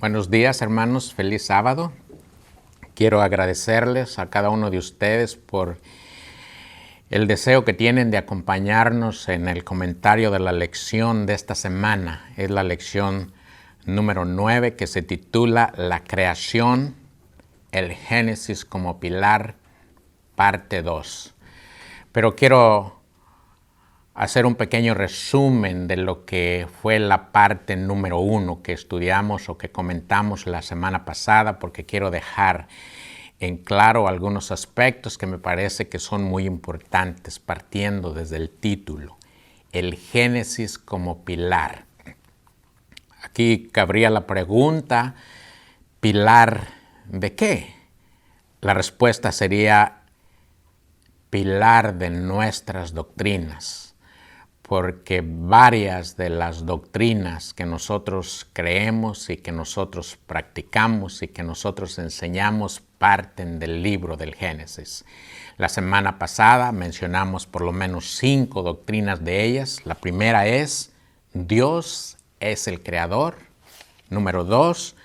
Buenos días, hermanos. Feliz sábado. Quiero agradecerles a cada uno de ustedes por el deseo que tienen de acompañarnos en el comentario de la lección de esta semana. Es la lección número 9 que se titula La creación, el Génesis como pilar, parte 2. Pero quiero hacer un pequeño resumen de lo que fue la parte número 1 que estudiamos o que comentamos la semana pasada, porque quiero dejar en claro algunos aspectos que me parece que son muy importantes, partiendo desde el título, el Génesis como pilar. Aquí cabría la pregunta, ¿pilar de qué? La respuesta sería pilar de nuestras doctrinas, porque varias de las doctrinas que nosotros creemos y que nosotros practicamos y que nosotros enseñamos parten del libro del Génesis. La semana pasada mencionamos por lo menos 5 doctrinas de ellas. La primera es, Dios es el creador. Número 2,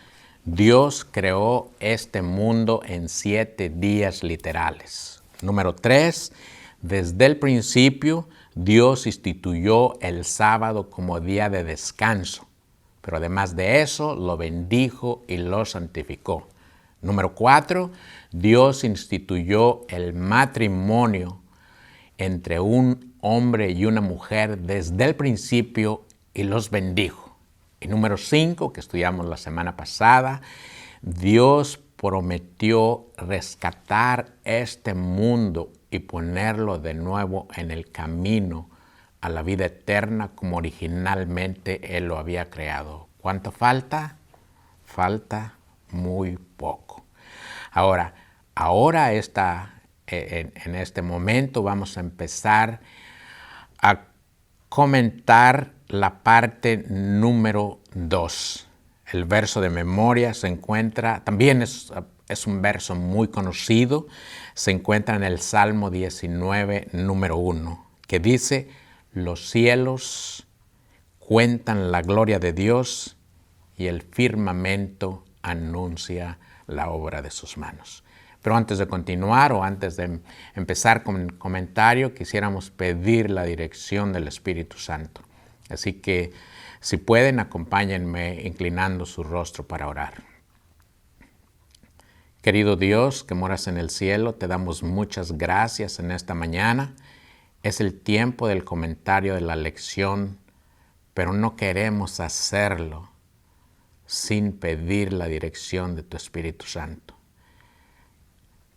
Dios creó este mundo en 7 días literales. Número 3, desde el principio, Dios instituyó el sábado como día de descanso, pero además de eso lo bendijo y lo santificó. Número 4, Dios instituyó el matrimonio entre un hombre y una mujer desde el principio y los bendijo. Y número 5, que estudiamos la semana pasada, Dios prometió rescatar este mundo y ponerlo de nuevo en el camino a la vida eterna como originalmente Él lo había creado. ¿Cuánto falta? Falta muy poco. Ahora en este momento vamos a empezar a comentar la parte número 2. El verso de memoria se encuentra, también es un verso muy conocido, se encuentra en el Salmo 19, número 1, que dice, los cielos cuentan la gloria de Dios y el firmamento anuncia la obra de sus manos. Pero antes de continuar o antes de empezar con el comentario, quisiéramos pedir la dirección del Espíritu Santo. Así que, si pueden, acompáñenme inclinando su rostro para orar. Querido Dios, que moras en el cielo, te damos muchas gracias en esta mañana. Es el tiempo del comentario de la lección, pero no queremos hacerlo sin pedir la dirección de tu Espíritu Santo.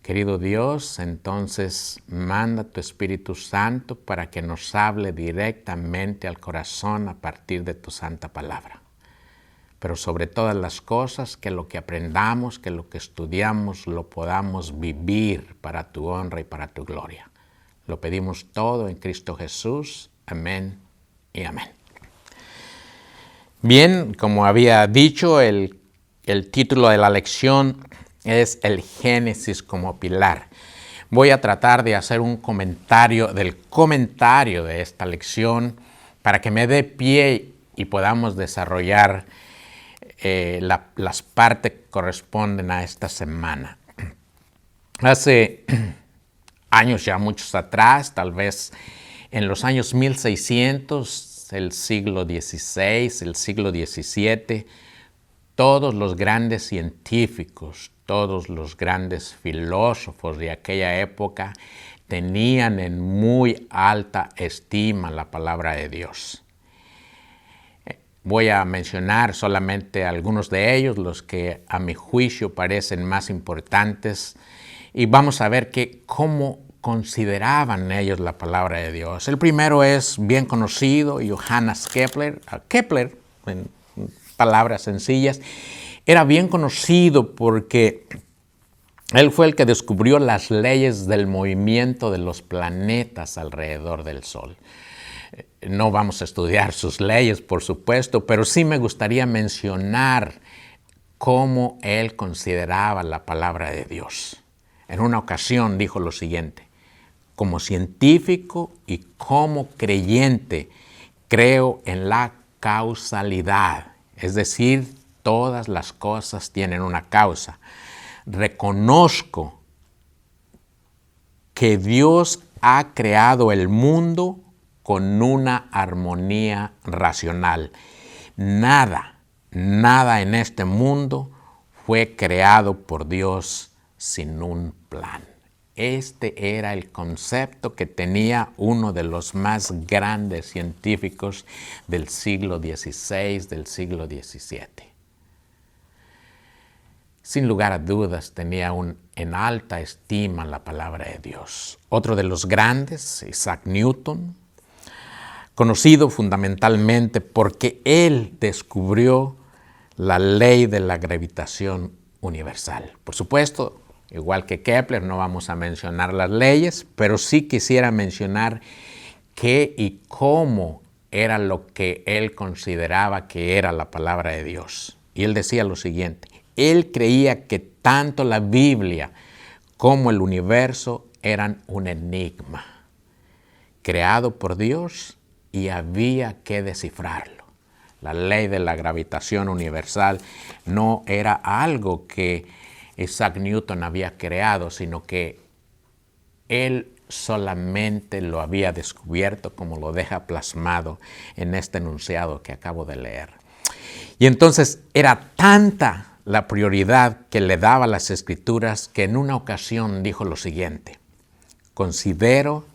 Querido Dios, entonces manda tu Espíritu Santo para que nos hable directamente al corazón a partir de tu santa palabra. Pero sobre todas las cosas, que lo que aprendamos, que lo que estudiamos, lo podamos vivir para tu honra y para tu gloria. Lo pedimos todo en Cristo Jesús. Amén y amén. Bien, como había dicho, el título de la lección es el Génesis como pilar. Voy a tratar de hacer un comentario del comentario de esta lección para que me dé pie y podamos desarrollar las partes que corresponden a esta semana. Hace años ya, muchos atrás, tal vez en los años 1600, el siglo XVI, el siglo XVII, todos los grandes científicos, todos los grandes filósofos de aquella época tenían en muy alta estima la palabra de Dios. Voy a mencionar solamente algunos de ellos, los que a mi juicio parecen más importantes, y vamos a ver cómo consideraban ellos la palabra de Dios. El primero es bien conocido, Johannes Kepler. Kepler, en palabras sencillas, era bien conocido porque él fue el que descubrió las leyes del movimiento de los planetas alrededor del Sol. No vamos a estudiar sus leyes, por supuesto, pero sí me gustaría mencionar cómo él consideraba la palabra de Dios. En una ocasión dijo lo siguiente: como científico y como creyente, creo en la causalidad, es decir, todas las cosas tienen una causa. Reconozco que Dios ha creado el mundo con una armonía racional. Nada en este mundo fue creado por Dios sin un plan. Este era el concepto que tenía uno de los más grandes científicos del siglo XVI, del siglo XVII. Sin lugar a dudas, tenía en alta estima la palabra de Dios. Otro de los grandes, Isaac Newton, conocido fundamentalmente porque él descubrió la ley de la gravitación universal. Por supuesto, igual que Kepler, no vamos a mencionar las leyes, pero sí quisiera mencionar qué y cómo era lo que él consideraba que era la palabra de Dios. Y él decía lo siguiente: él creía que tanto la Biblia como el universo eran un enigma, creado por Dios, y había que descifrarlo. La ley de la gravitación universal no era algo que Isaac Newton había creado, sino que él solamente lo había descubierto, como lo deja plasmado en este enunciado que acabo de leer. Y entonces era tanta la prioridad que le daba a las Escrituras que en una ocasión dijo lo siguiente: considero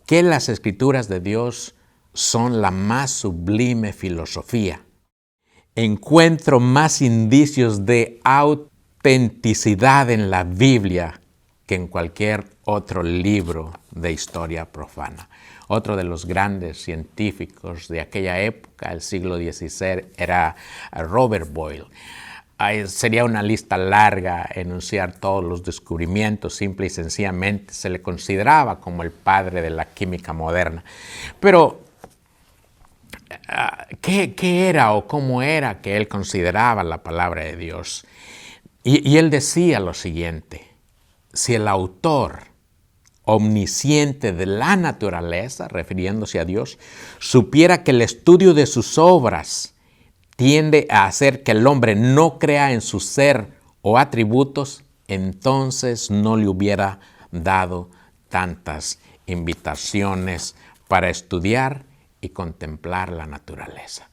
que las Escrituras de Dios son la más sublime filosofía. Encuentro más indicios de autenticidad en la Biblia que en cualquier otro libro de historia profana. Otro de los grandes científicos de aquella época, el siglo XVI, era Robert Boyle. Sería una lista larga enunciar todos los descubrimientos. Simple y sencillamente se le consideraba como el padre de la química moderna. Pero, ¿qué era o cómo era que él consideraba la palabra de Dios? Y él decía lo siguiente: si el autor omnisciente de la naturaleza, refiriéndose a Dios, supiera que el estudio de sus obras tiende a hacer que el hombre no crea en su ser o atributos, entonces no le hubiera dado tantas invitaciones para estudiar y contemplar la naturaleza.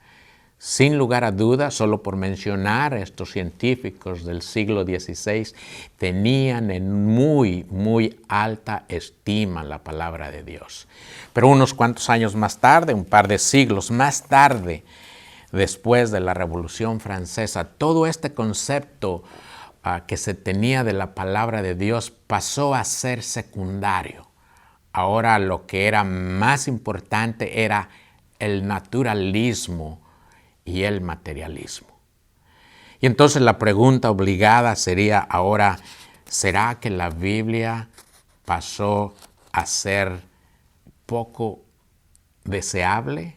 Sin lugar a dudas, solo por mencionar, estos científicos del siglo XVI tenían en muy alta estima la palabra de Dios. Pero unos cuantos años más tarde, un par de siglos más tarde, después de la Revolución Francesa, todo este concepto que se tenía de la palabra de Dios pasó a ser secundario. Ahora lo que era más importante era el naturalismo y el materialismo. Y entonces la pregunta obligada sería ahora: ¿será que la Biblia pasó a ser poco deseable,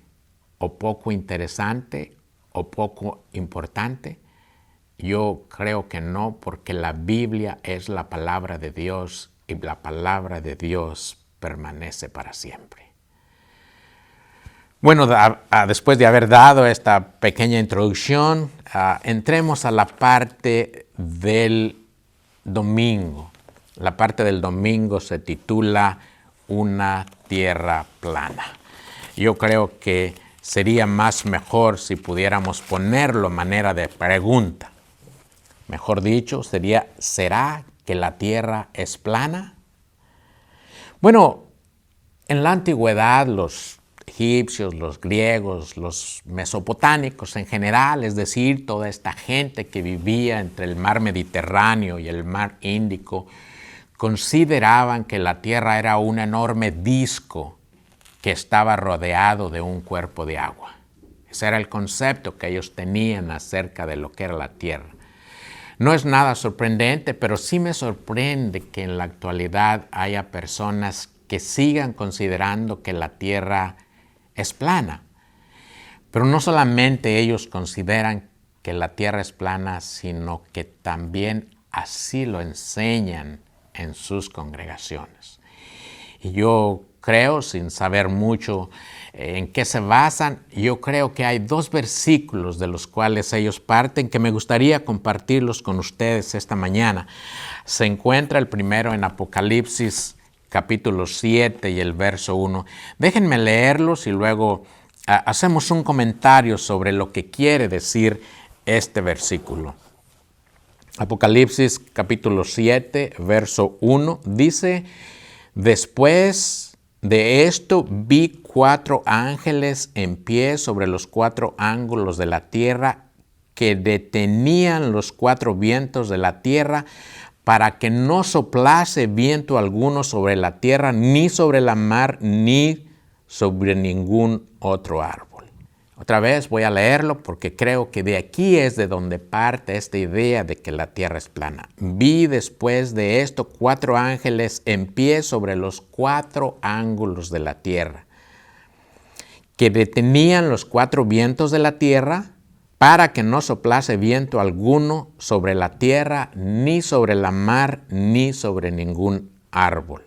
o poco interesante, o poco importante? Yo creo que no, porque la Biblia es la palabra de Dios y la palabra de Dios permanece para siempre. Bueno, después de haber dado esta pequeña introducción, entremos a la parte del domingo. La parte del domingo se titula Una tierra plana. Yo creo que sería mejor si pudiéramos ponerlo a manera de pregunta. Mejor dicho, sería: ¿será que la tierra es plana? Bueno, en la antigüedad los egipcios, los griegos, los mesopotámicos en general, es decir, toda esta gente que vivía entre el mar Mediterráneo y el mar Índico, consideraban que la tierra era un enorme disco que estaba rodeado de un cuerpo de agua. Ese era el concepto que ellos tenían acerca de lo que era la tierra. No es nada sorprendente, pero sí me sorprende que en la actualidad haya personas que sigan considerando que la tierra es plana. Pero no solamente ellos consideran que la tierra es plana, sino que también así lo enseñan en sus congregaciones. Y yo creo, sin saber mucho en qué se basan, yo creo que hay 2 versículos de los cuales ellos parten que me gustaría compartirlos con ustedes esta mañana. Se encuentra el primero en Apocalipsis capítulo 7 y el verso 1. Déjenme leerlos y luego hacemos un comentario sobre lo que quiere decir este versículo. Apocalipsis capítulo 7, verso 1 dice: después de esto vi 4 ángeles en pie sobre los 4 ángulos de la tierra, que detenían los 4 vientos de la tierra para que no soplase viento alguno sobre la tierra, ni sobre la mar, ni sobre ningún otro árbol. Otra vez voy a leerlo porque creo que de aquí es de donde parte esta idea de que la tierra es plana. Vi después de esto 4 ángeles en pie sobre los 4 ángulos de la tierra, que detenían los 4 vientos de la tierra para que no soplase viento alguno sobre la tierra, ni sobre la mar, ni sobre ningún árbol.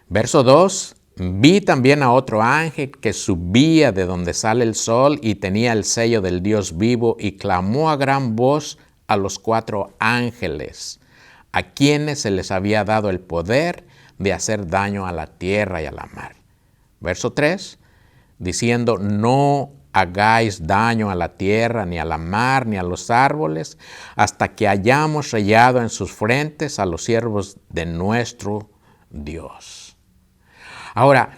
Verso 2. Vi también a otro ángel que subía de donde sale el sol y tenía el sello del Dios vivo, y clamó a gran voz a los 4 ángeles, a quienes se les había dado el poder de hacer daño a la tierra y a la mar. Verso 3, diciendo: no hagáis daño a la tierra, ni a la mar, ni a los árboles, hasta que hayamos sellado en sus frentes a los siervos de nuestro Dios. Ahora,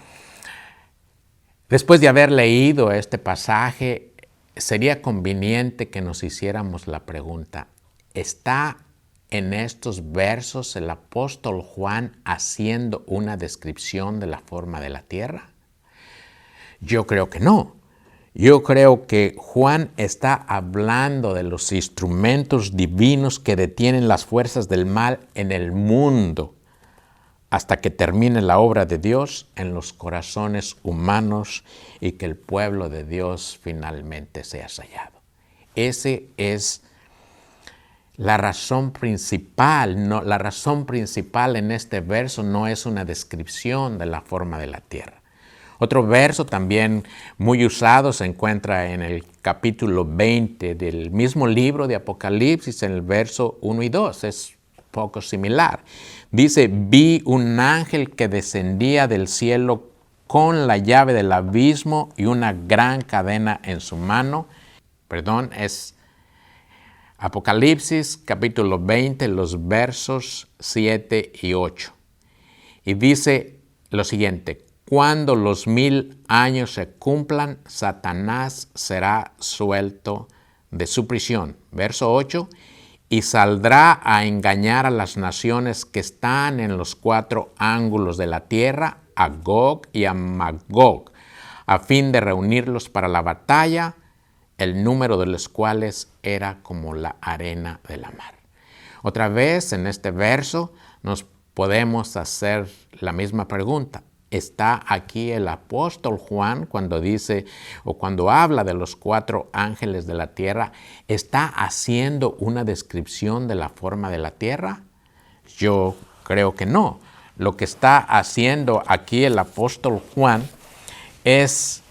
después de haber leído este pasaje, sería conveniente que nos hiciéramos la pregunta: ¿está en estos versos el apóstol Juan haciendo una descripción de la forma de la tierra? Yo creo que no. Yo creo que Juan está hablando de los instrumentos divinos que detienen las fuerzas del mal en el mundo, hasta que termine la obra de Dios en los corazones humanos y que el pueblo de Dios finalmente sea sellado. Esa es la razón principal. No, la razón principal en este verso no es una descripción de la forma de la tierra. Otro verso también muy usado se encuentra en el capítulo 20 del mismo libro de Apocalipsis, en el verso 1 y 2. Es poco similar. Dice: vi un ángel que descendía del cielo con la llave del abismo y una gran cadena en su mano. Es Apocalipsis capítulo 20, los versos 7 y 8. Y dice lo siguiente: cuando los 1000 años se cumplan, Satanás será suelto de su prisión. Verso 8. Y saldrá a engañar a las naciones que están en los 4 ángulos de la tierra, a Gog y a Magog, a fin de reunirlos para la batalla, el número de los cuales era como la arena de la mar. Otra vez en este verso nos podemos hacer la misma pregunta. ¿Está aquí el apóstol Juan cuando dice o cuando habla de los 4 ángeles de la tierra? ¿Está haciendo una descripción de la forma de la tierra? Yo creo que no. Lo que está haciendo aquí el apóstol Juan es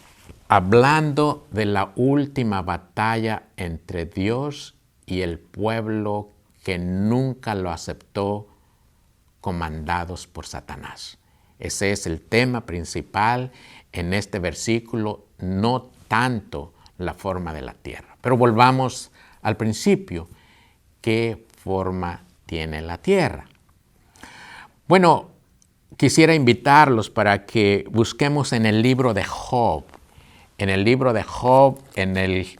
hablando de la última batalla entre Dios y el pueblo que nunca lo aceptó, comandados por Satanás. Ese es el tema principal en este versículo, no tanto la forma de la tierra. Pero volvamos al principio. ¿Qué forma tiene la tierra? Bueno, quisiera invitarlos para que busquemos en el libro de Job. En el libro de Job, en el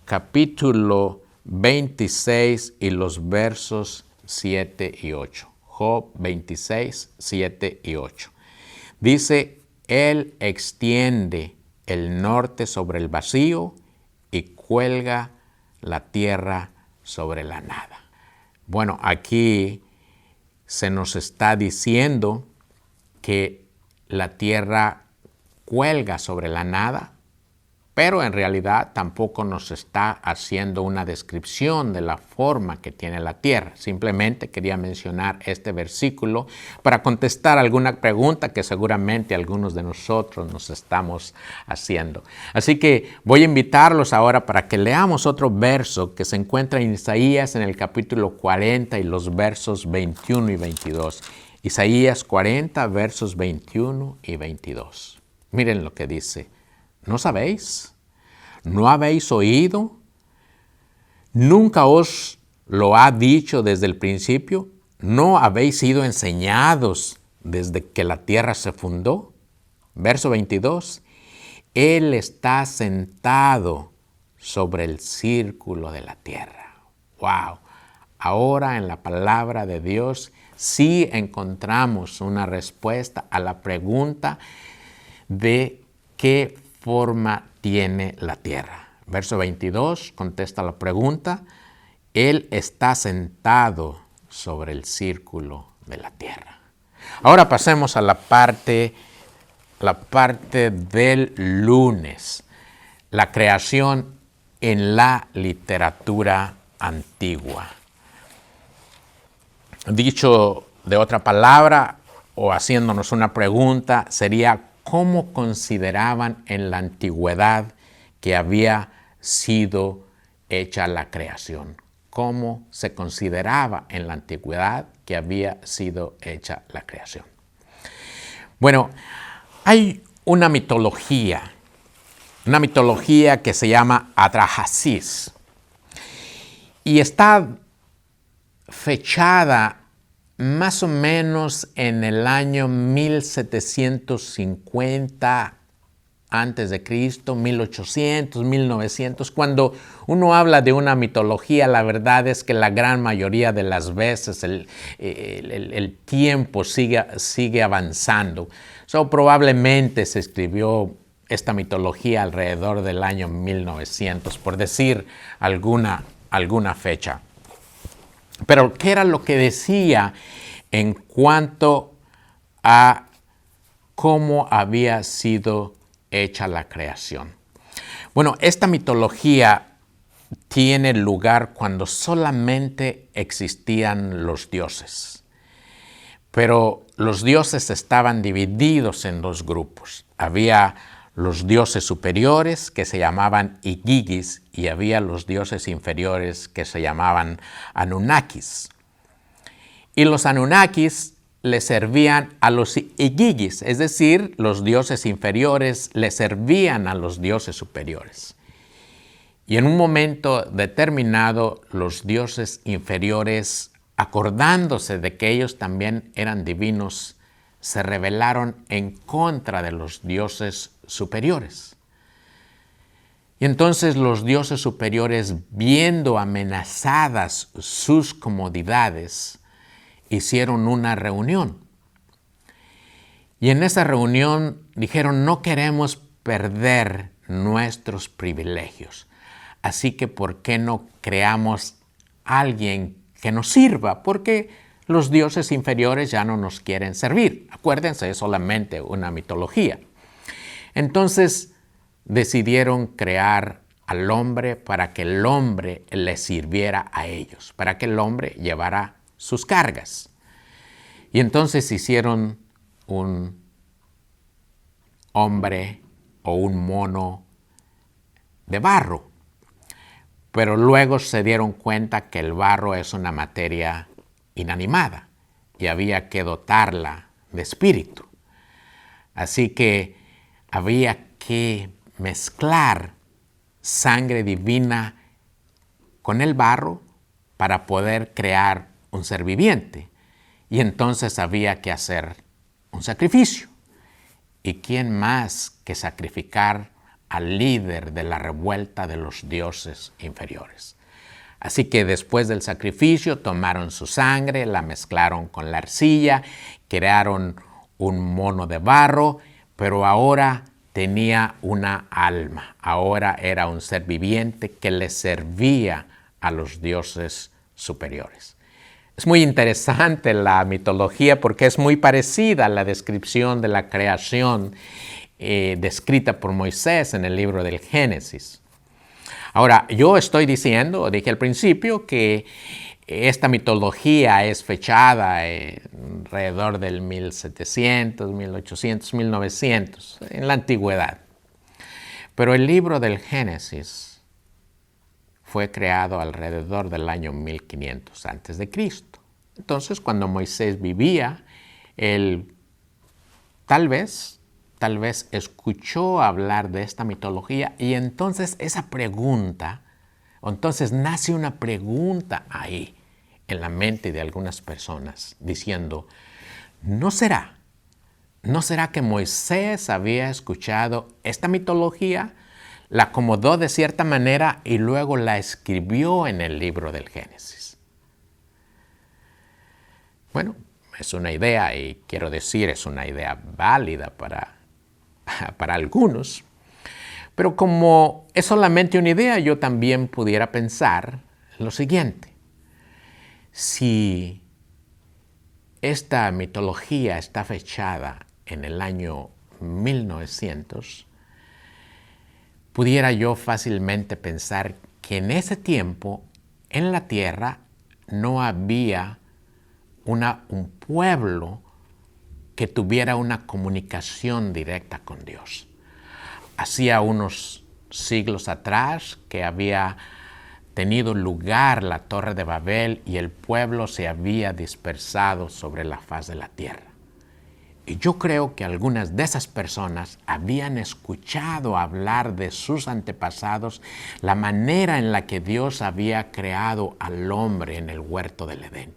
capítulo 26 y los versos 7 y 8. Job 26, 7 y 8. Dice: Él extiende el norte sobre el vacío y cuelga la tierra sobre la nada. Bueno, aquí se nos está diciendo que la tierra cuelga sobre la nada, pero en realidad tampoco nos está haciendo una descripción de la forma que tiene la tierra. Simplemente quería mencionar este versículo para contestar alguna pregunta que seguramente algunos de nosotros nos estamos haciendo. Así que voy a invitarlos ahora para que leamos otro verso que se encuentra en Isaías en el capítulo 40 y los versos 21 y 22. Isaías 40, versos 21 y 22. Miren lo que dice. ¿No sabéis? ¿No habéis oído? ¿Nunca os lo ha dicho desde el principio? ¿No habéis sido enseñados desde que la tierra se fundó? Verso 22. Él está sentado sobre el círculo de la tierra. ¡Wow! Ahora en la palabra de Dios sí encontramos una respuesta a la pregunta de qué forma tiene la tierra. Verso 22 contesta la pregunta. Él está sentado sobre el círculo de la tierra. Ahora pasemos a la parte del lunes. La creación en la literatura antigua. Dicho de otra palabra o haciéndonos una pregunta, sería ¿cómo consideraban en la antigüedad que había sido hecha la creación? ¿Cómo se consideraba en la antigüedad que había sido hecha la creación? Bueno, hay una mitología que se llama Atrahasis y está fechada más o menos en el año 1750 antes de Cristo, 1800, 1900. Cuando uno habla de una mitología, la verdad es que la gran mayoría de las veces el tiempo sigue avanzando. Probablemente se escribió esta mitología alrededor del año 1900, por decir alguna fecha. Pero, ¿qué era lo que decía en cuanto a cómo había sido hecha la creación? Bueno, esta mitología tiene lugar cuando solamente existían los dioses. Pero los dioses estaban divididos en dos grupos. Había los dioses superiores que se llamaban Igigis y había los dioses inferiores que se llamaban Anunnakis. Y los Anunnakis le servían a los Igigis, es decir, los dioses inferiores le servían a los dioses superiores. Y en un momento determinado, los dioses inferiores, acordándose de que ellos también eran divinos, se rebelaron en contra de los dioses superiores. Y entonces los dioses superiores, viendo amenazadas sus comodidades, hicieron una reunión. Y en esa reunión dijeron, no queremos perder nuestros privilegios. Así que, ¿por qué no creamos alguien que nos sirva? Porque los dioses inferiores ya no nos quieren servir. Acuérdense, es solamente una mitología. Entonces decidieron crear al hombre para que el hombre les sirviera a ellos, para que el hombre llevara sus cargas. Y entonces hicieron un hombre o un mono de barro. Pero luego se dieron cuenta que el barro es una materia inanimada y había que dotarla de espíritu. Así que había que mezclar sangre divina con el barro para poder crear un ser viviente. Y entonces había que hacer un sacrificio. ¿Y quién más que sacrificar al líder de la revuelta de los dioses inferiores? Así que después del sacrificio tomaron su sangre, la mezclaron con la arcilla, crearon un mono de barro, pero ahora tenía una alma. Ahora era un ser viviente que le servía a los dioses superiores. Es muy interesante la mitología porque es muy parecida a la descripción de la creación descrita por Moisés en el libro del Génesis. Ahora, yo estoy diciendo, dije al principio, que esta mitología es fechada alrededor del 1700, 1800, 1900, en la antigüedad. Pero el libro del Génesis fue creado alrededor del año 1500 a.C. Entonces, cuando Moisés vivía, él tal vez escuchó hablar de esta mitología y entonces nace una pregunta ahí en la mente de algunas personas diciendo, ¿no será que Moisés había escuchado esta mitología, la acomodó de cierta manera y luego la escribió en el libro del Génesis? Bueno, es una idea y quiero decir, es una idea válida para algunos. Pero como es solamente una idea, yo también pudiera pensar lo siguiente. Si esta mitología está fechada en el año 1900, pudiera yo fácilmente pensar que en ese tiempo en la tierra no había un pueblo que tuviera una comunicación directa con Dios. Hacía unos siglos atrás que había tenido lugar la Torre de Babel y el pueblo se había dispersado sobre la faz de la tierra. Y yo creo que algunas de esas personas habían escuchado hablar de sus antepasados, la manera en la que Dios había creado al hombre en el huerto del Edén.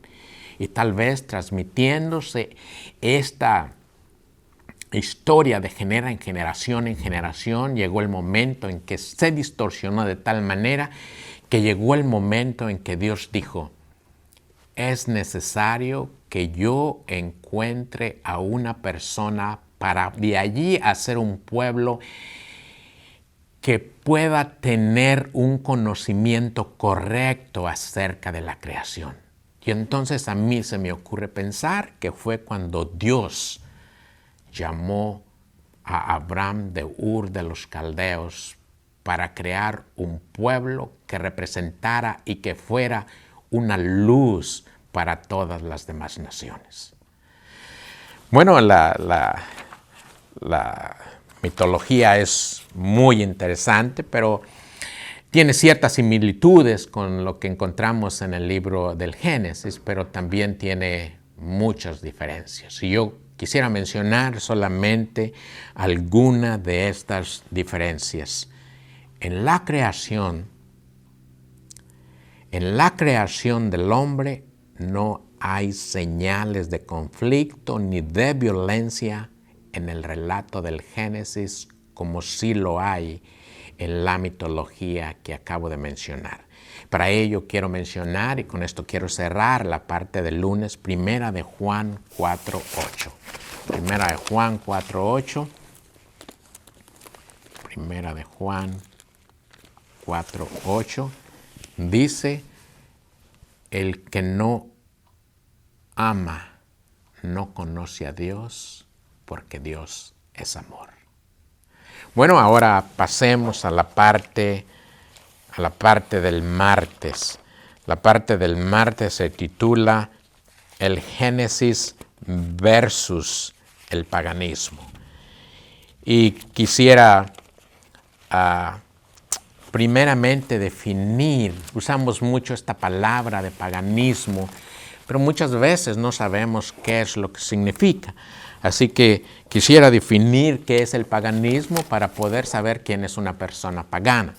Y tal vez transmitiéndose esta historia de generación en generación, llegó el momento en que se distorsionó de tal manera que llegó el momento en que Dios dijo, es necesario que yo encuentre a una persona para de allí hacer un pueblo que pueda tener un conocimiento correcto acerca de la creación. Y entonces a mí se me ocurre pensar que fue cuando Dios llamó a Abraham de Ur de los Caldeos para crear un pueblo que representara y que fuera una luz para todas las demás naciones. Bueno, la mitología es muy interesante, pero tiene ciertas similitudes con lo que encontramos en el libro del Génesis, pero también tiene muchas diferencias. Y yo quisiera mencionar solamente alguna de estas diferencias. En la creación del hombre no hay señales de conflicto ni de violencia en el relato del Génesis como sí lo hay en la mitología que acabo de mencionar. Para ello quiero mencionar, y con esto quiero cerrar la parte del lunes, Primera de Juan 4:8. Primera de Juan 4:8. Primera de Juan 4:8 dice, el que no ama no conoce a Dios, porque Dios es amor. Bueno, ahora pasemos a la parte del martes. La parte del martes se titula El Génesis versus el paganismo. Y quisiera primeramente definir, usamos mucho esta palabra de paganismo, pero muchas veces no sabemos qué es lo que significa. Así que quisiera definir qué es el paganismo para poder saber quién es una persona pagana.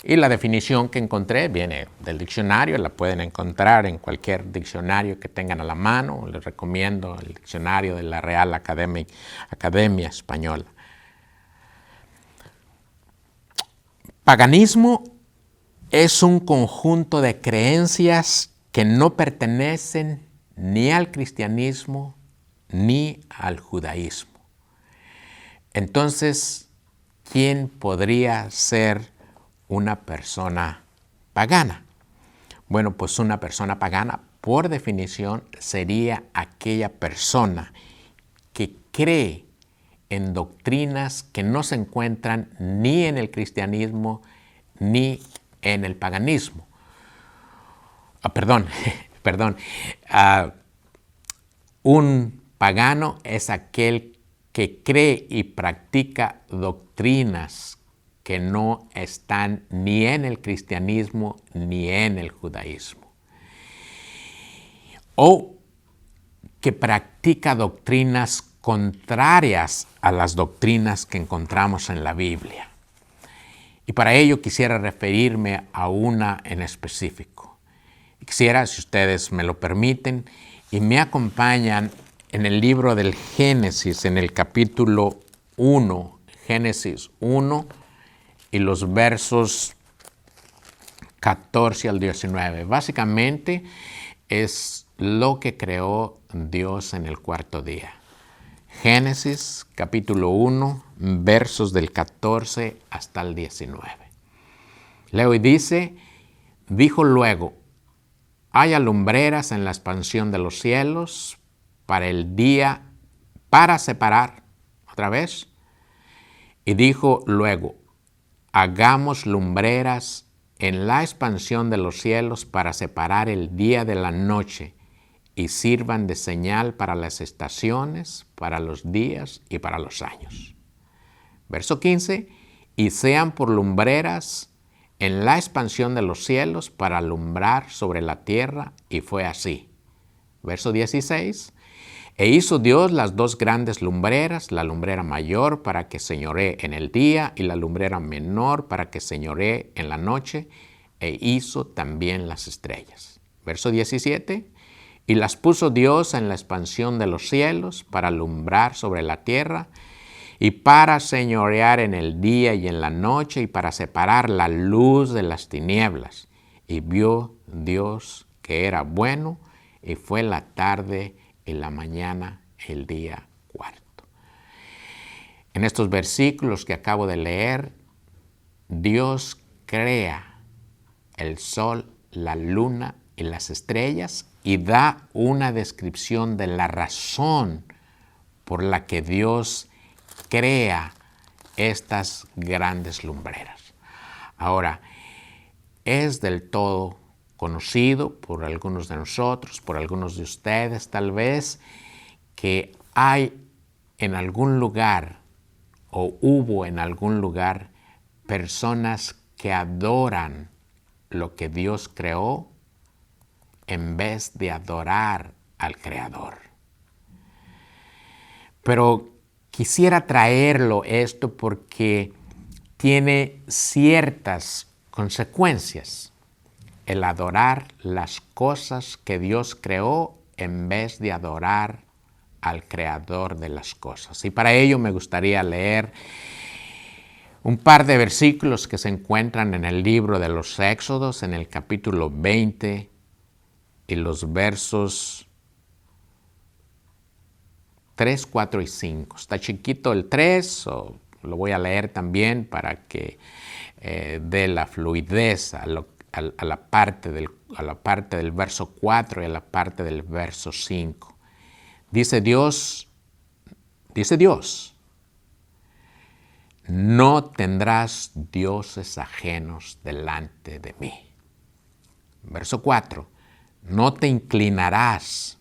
Y la definición que encontré viene del diccionario, la pueden encontrar en cualquier diccionario que tengan a la mano. Les recomiendo el diccionario de la Real Academia Española. Paganismo es un conjunto de creencias que no pertenecen ni al cristianismo ni al judaísmo. Entonces, ¿quién podría ser una persona pagana? Bueno, pues una persona pagana, por definición, sería aquella persona que cree en doctrinas que no se encuentran ni en el cristianismo ni en el paganismo. Perdón. Un pagano es aquel que cree y practica doctrinas que no están ni en el cristianismo ni en el judaísmo. O que practica doctrinas contrarias a las doctrinas que encontramos en la Biblia. Y para ello quisiera referirme a una en específico. Quisiera, si ustedes me lo permiten, y me acompañan en el libro del Génesis, en el capítulo 1, Génesis 1, y los versos 14 al 19. Básicamente es lo que creó Dios en el cuarto día. Génesis capítulo 1, versos del 14 hasta el 19. Leo y dice, dijo luego, haya lumbreras en la expansión de los cielos para el día, para separar, otra vez. Y dijo luego, hagamos lumbreras en la expansión de los cielos para separar el día de la noche y sirvan de señal para las estaciones, para los días y para los años. Verso 15, y sean por lumbreras en la expansión de los cielos para alumbrar sobre la tierra, y fue así. Verso 16, e hizo Dios las dos grandes lumbreras, la lumbrera mayor para que señoree en el día y la lumbrera menor para que señoree en la noche, e hizo también las estrellas. Verso 17, y las puso Dios en la expansión de los cielos para alumbrar sobre la tierra y para señorear en el día y en la noche y para separar la luz de las tinieblas. Y vio Dios que era bueno, y fue la tarde y la mañana el día cuarto. En estos versículos que acabo de leer, Dios crea el sol, la luna y las estrellas y da una descripción de la razón por la que Dios crea estas grandes lumbreras. Ahora, es del todo conocido por algunos de nosotros, por algunos de ustedes tal vez, que hay en algún lugar o hubo en algún lugar personas que adoran lo que Dios creó en vez de adorar al Creador. Pero quisiera traerlo esto porque tiene ciertas consecuencias el adorar las cosas que Dios creó en vez de adorar al Creador de las cosas. Y para ello me gustaría leer un par de versículos que se encuentran en el libro de los Éxodos, en el capítulo 20, y los versos 3, 4 y 5. Está chiquito el 3, lo voy a leer también para que dé la fluidez a la parte del verso 4 y a la parte del verso 5. Dice Dios, no tendrás dioses ajenos delante de mí. Verso 4, no te inclinarás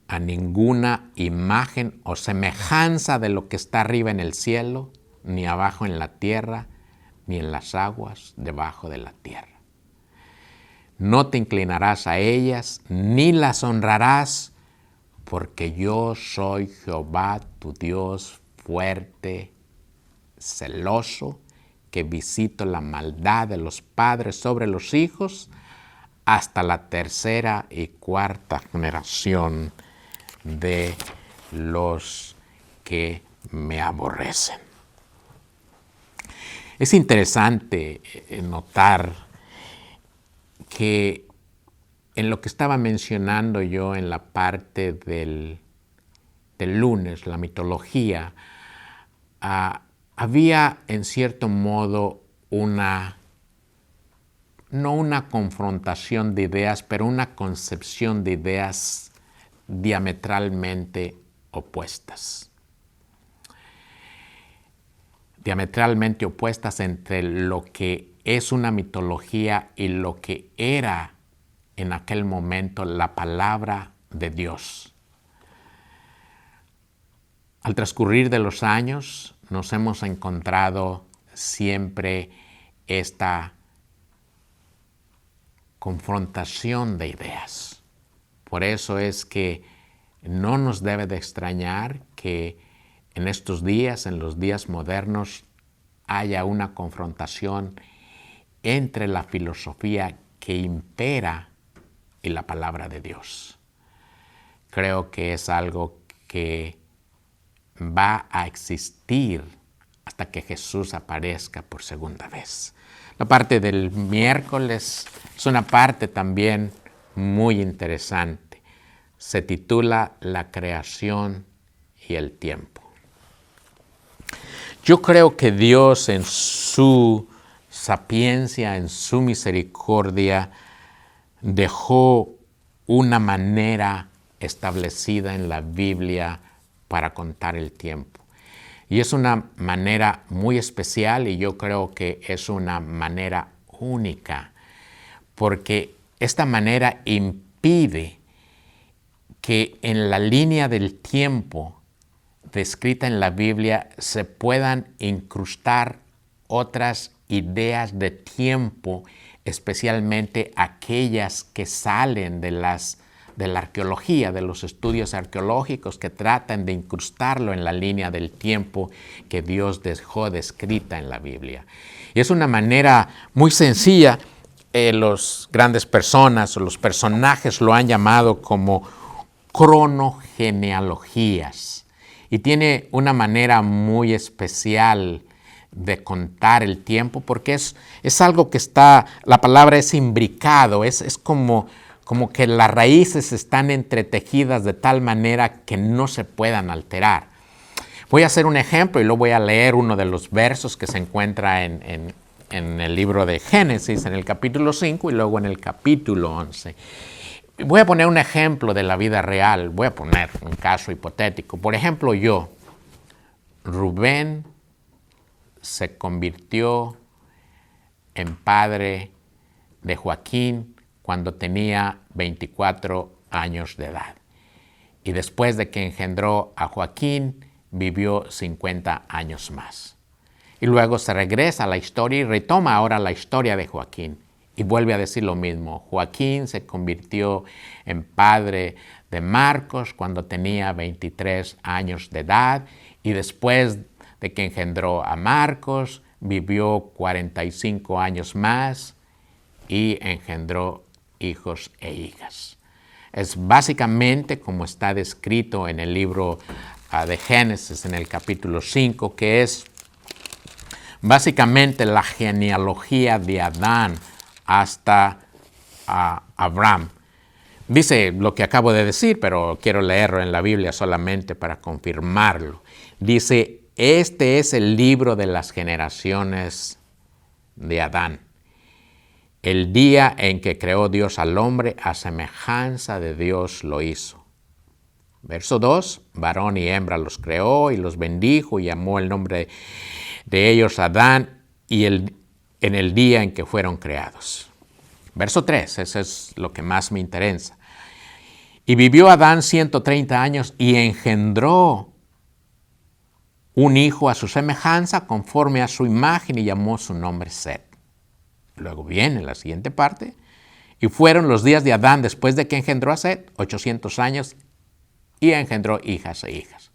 a ninguna imagen o semejanza de lo que está arriba en el cielo, ni abajo en la tierra, ni en las aguas debajo de la tierra. No te inclinarás a ellas, ni las honrarás, porque yo soy Jehová, tu Dios fuerte, celoso, que visito la maldad de los padres sobre los hijos, hasta la tercera y cuarta generación de los que me aborrecen. Es interesante notar que en lo que estaba mencionando yo en la parte del lunes, la mitología, había en cierto modo no una confrontación de ideas, pero una concepción de ideas diametralmente opuestas. diametralmente opuestas entre lo que es una mitología y lo que era en aquel momento la palabra de Dios. Al transcurrir de los años nos hemos encontrado siempre esta confrontación de ideas. Por eso es que no nos debe de extrañar que en estos días, en los días modernos, haya una confrontación entre la filosofía que impera y la palabra de Dios. Creo que es algo que va a existir hasta que Jesús aparezca por segunda vez. La parte del miércoles es una parte también muy interesante. Se titula La creación y el tiempo. Yo creo que Dios en su sapiencia, en su misericordia, dejó una manera establecida en la Biblia para contar el tiempo. Y es una manera muy especial y yo creo que es una manera única, porque esta manera impide que en la línea del tiempo descrita en la Biblia se puedan incrustar otras ideas de tiempo, especialmente aquellas que salen de la arqueología, de los estudios arqueológicos que tratan de incrustarlo en la línea del tiempo que Dios dejó descrita en la Biblia. Y es una manera muy sencilla, los grandes personas o los personajes lo han llamado como cronogenealogías. Y tiene una manera muy especial de contar el tiempo porque es algo que está, la palabra es imbricado, es como que las raíces están entretejidas de tal manera que no se puedan alterar. Voy a hacer un ejemplo y luego voy a leer uno de los versos que se encuentra en el libro de Génesis, en el capítulo 5 y luego en el capítulo 11. Voy a poner un ejemplo de la vida real, voy a poner un caso hipotético. Por ejemplo, Rubén se convirtió en padre de Joaquín cuando tenía 24 años de edad. Y después de que engendró a Joaquín, vivió 50 años más. Y luego se regresa a la historia y retoma ahora la historia de Joaquín. Y vuelve a decir lo mismo. Joaquín se convirtió en padre de Marcos cuando tenía 23 años de edad. Y después de que engendró a Marcos, vivió 45 años más y engendró hijos e hijas. Es básicamente como está descrito en el libro de Génesis, en el capítulo 5, que es básicamente la genealogía de Adán hasta Abraham. Dice lo que acabo de decir, pero quiero leerlo en la Biblia solamente para confirmarlo. Dice, este es el libro de las generaciones de Adán. El día en que creó Dios al hombre, a semejanza de Dios lo hizo. Verso 2, varón y hembra los creó y los bendijo y llamó el nombre de ellos Adán en el día en que fueron creados. Verso 3, eso es lo que más me interesa. Y vivió Adán 130 años y engendró un hijo a su semejanza, conforme a su imagen, y llamó su nombre Set. Luego viene la siguiente parte. Y fueron los días de Adán después de que engendró a Set, 800 años, y engendró hijas e hijas.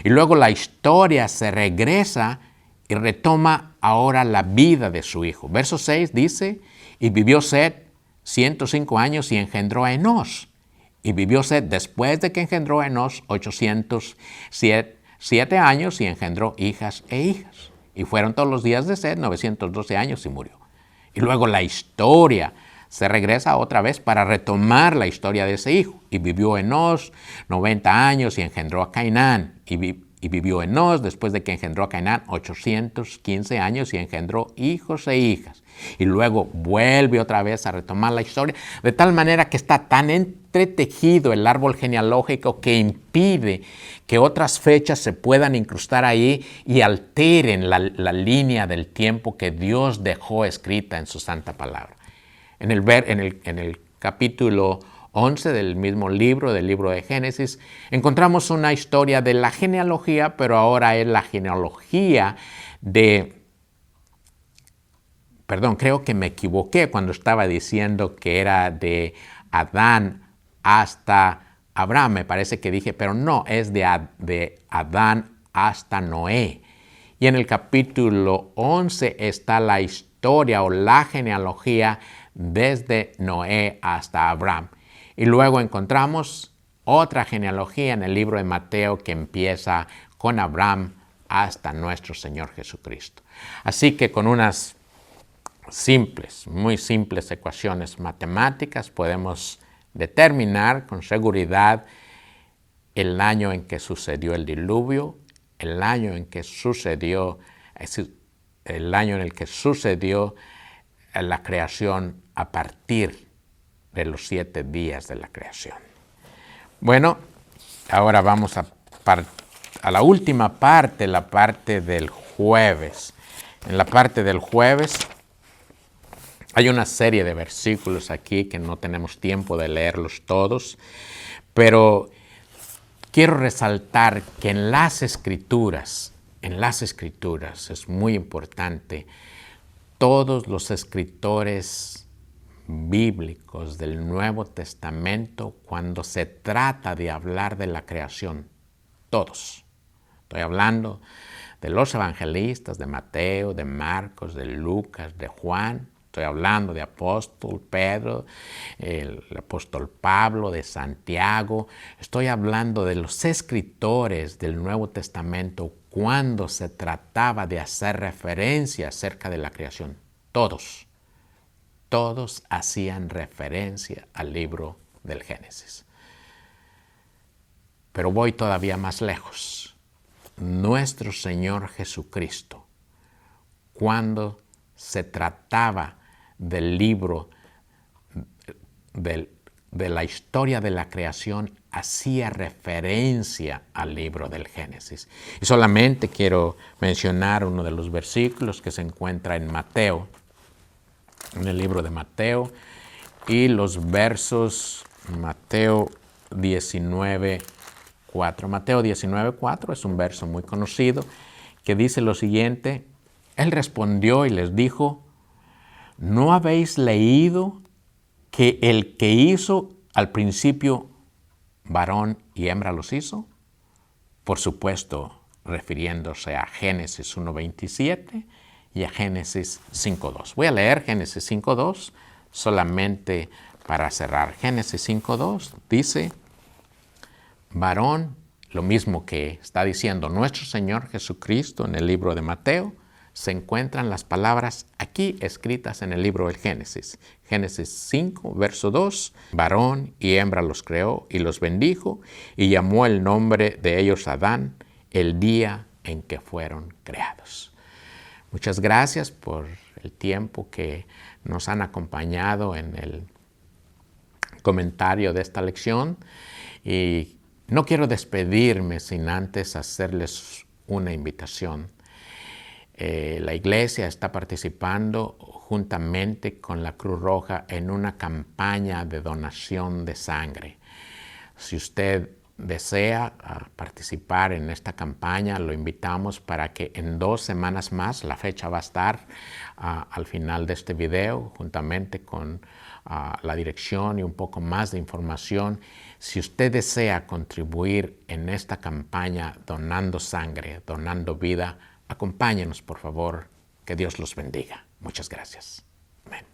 Y luego la historia se regresa y retoma ahora la vida de su hijo. Verso 6 dice, y vivió Set 105 años y engendró a Enós. Y vivió Set después de que engendró a Enós 807 años y engendró hijas e hijas. Y fueron todos los días de Set 912 años y murió. Y luego la historia se regresa otra vez para retomar la historia de ese hijo. Y vivió Enós 90 años y engendró a Cainán. Y vivió Enós después de que engendró a Cainán 815 años y engendró hijos e hijas. Y luego vuelve otra vez a retomar la historia, de tal manera que está tan entretejido el árbol genealógico que impide que otras fechas se puedan incrustar ahí y alteren la línea del tiempo que Dios dejó escrita en su santa palabra. En el capítulo 11 del mismo libro, del libro de Génesis, encontramos una historia de la genealogía, pero ahora es la genealogía creo que me equivoqué cuando estaba diciendo que era de Adán hasta Abraham, me parece que dije, pero no, es de Adán hasta Noé. Y en el capítulo 11 está la historia o la genealogía desde Noé hasta Abraham. Y luego encontramos otra genealogía en el libro de Mateo que empieza con Abraham hasta nuestro Señor Jesucristo. Así que con unas muy simples ecuaciones matemáticas podemos determinar con seguridad el año en que sucedió el diluvio, el año en el que sucedió la creación a partir de los 7 días de la creación. Bueno, ahora vamos a la última parte, la parte del jueves. En la parte del jueves hay una serie de versículos aquí que no tenemos tiempo de leerlos todos, pero quiero resaltar que en las escrituras es muy importante, todos los escritores bíblicos del Nuevo Testamento, cuando se trata de hablar de la creación, todos, estoy hablando de los evangelistas, de Mateo, de Marcos, de Lucas, de Juan, estoy hablando de apóstol Pedro, el apóstol Pablo, de Santiago. Estoy hablando de los escritores del Nuevo Testamento cuando se trataba de hacer referencia acerca de la creación. Todos hacían referencia al libro del Génesis. Pero voy todavía más lejos. Nuestro Señor Jesucristo, cuando se trataba del libro de la historia de la creación, hacía referencia al libro del Génesis. Y solamente quiero mencionar uno de los versículos que se encuentra en Mateo, en el libro de Mateo, y los versos Mateo 19:4. Mateo 19:4 es un verso muy conocido que dice lo siguiente: Él respondió y les dijo, ¿no habéis leído que el que hizo al principio varón y hembra los hizo? Por supuesto, refiriéndose a Génesis 1:27 y a Génesis 5:2. Voy a leer Génesis 5:2 solamente para cerrar. Génesis 5:2 dice, varón, lo mismo que está diciendo nuestro Señor Jesucristo en el libro de Mateo, se encuentran las palabras aquí escritas en el libro del Génesis. Génesis 5, verso 2, varón y hembra los creó y los bendijo y llamó el nombre de ellos Adán el día en que fueron creados. Muchas gracias por el tiempo que nos han acompañado en el comentario de esta lección y no quiero despedirme sin antes hacerles una invitación. La iglesia está participando juntamente con la Cruz Roja en una campaña de donación de sangre. Si usted desea participar en esta campaña, lo invitamos para que en 2 semanas más, la fecha va a estar al final de este video, juntamente con la dirección y un poco más de información. Si usted desea contribuir en esta campaña donando sangre, donando vida, acompáñenos, por favor. Que Dios los bendiga. Muchas gracias. Amén.